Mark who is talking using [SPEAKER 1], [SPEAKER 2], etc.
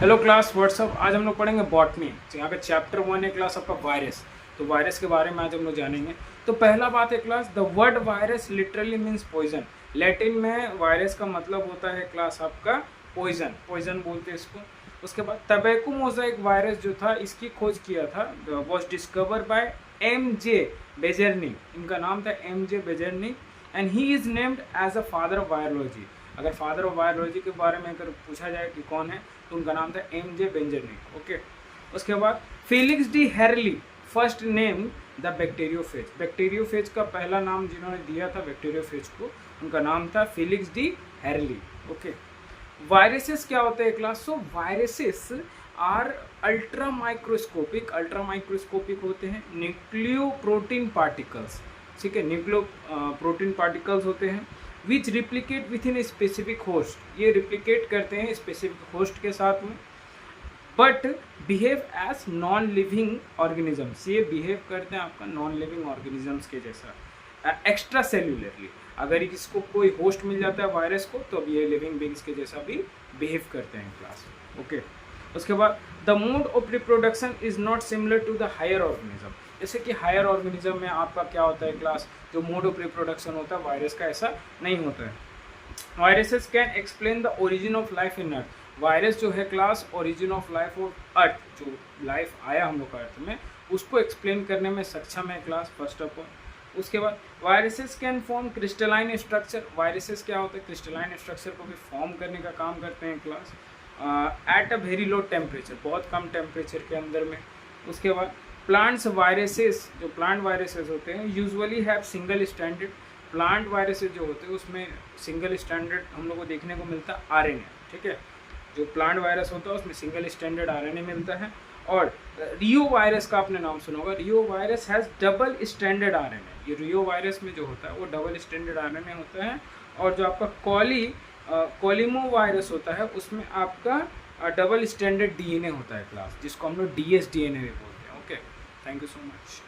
[SPEAKER 1] Hello class WhatsApp. आज हम लोग पढ़ेंगे बॉटनी। तो यहाँ पे चैप्टर 1 है क्लास आपका वायरस। तो वायरस के बारे में आज हम लोग जानेंगे। तो पहला बात है class, the word virus literally means poison. लैटिन में वायरस का मतलब होता है क्लास आपका पॉइजन, पॉइजन बोलते हैं इसको। उसके बाद टबैको मोजाइक वायरस जो था इसकी खोज किया था, वॉज डिस्कवर बाय M.J. बेजर्नी। इनका नाम था M.J. Beijerinck and he is named as a father of virology. अगर फादर ऑफ वायरोलॉजी के बारे में अगर पूछा जाए कि कौन है तो उनका नाम था M.J. बेंजरनी। ओके, उसके बाद Felix D हेरली first name the bacteriophage. Bacteriophage का पहला नाम जिन्होंने दिया था बैक्टीरियोफेज को, उनका नाम था Felix D Herelle. Okay, viruses क्या होते हैं class? So viruses are ultra microscopic होते हैं, न्यूक्लियो प्रोटीन पार्टिकल्स। ठीक है, न्यूक्लियो प्रोटीन पार्टिकल्स होते हैं which replicate with in a specific host. ये रिप्लिकेट करते हैं स्पेसिफिक होस्ट के साथ में, but behave as non living organisms. ये बिहेव करते हैं आपका नॉन लिविंग ऑर्गेनिजम्स के जैसा, एक्स्ट्रा सेल्यूलरली। अगर इसको कोई होस्ट मिल जाता है वायरस को तो अब ये लिविंग बींग्स के जैसा भी बिहेव करते हैं क्लास। ओके, उसके बाद the mode of reproduction is not similar to the higher organism. जैसे कि हायर ऑर्गेनिज्म में आपका क्या होता है क्लास, जो मोड ऑफ रिप्रोडक्शन होता है वायरस का ऐसा नहीं होता है। Viruses can explain the origin of life in earth. Virus जो है class origin of life of earth, जो लाइफ आया हम लोग का अर्थ में, उसको एक्सप्लेन करने में सक्षम है क्लास, फर्स्ट ऑफ ऑल। उसके बाद viruses can form crystalline structure. Viruses क्या होता है, क्रिस्टलाइन स्ट्रक्चर को भी फॉर्म करने का काम करते हैं class at a very low temperature, बहुत कम टेम्परेचर के अंदर में। उसके बाद प्लांट्स वायरसेस, जो प्लांट वायरसेस होते हैं usually have single standard. Plant viruses जो होते हैं उसमें सिंगल स्टैंडर्ड हम लोग को देखने को मिलता है आरएनए। ठीक है, जो प्लांट वायरस होता है उसमें सिंगल स्टैंडर्ड आरएनए मिलता है। और रियो वायरस का आपने नाम सुना होगा, reo virus has double standard RNA. ये रियो वायरस में जो होता है वो डबल स्टैंडर्ड आरएनए होता है। और जो आपका कोलिमो वायरस होता है उसमें आपका डबल स्टैंडर्ड डीएनए होता है क्लास, जिसको हम लोग डीएसडीएनए भी बोलते हैं। Okay, thank you so much.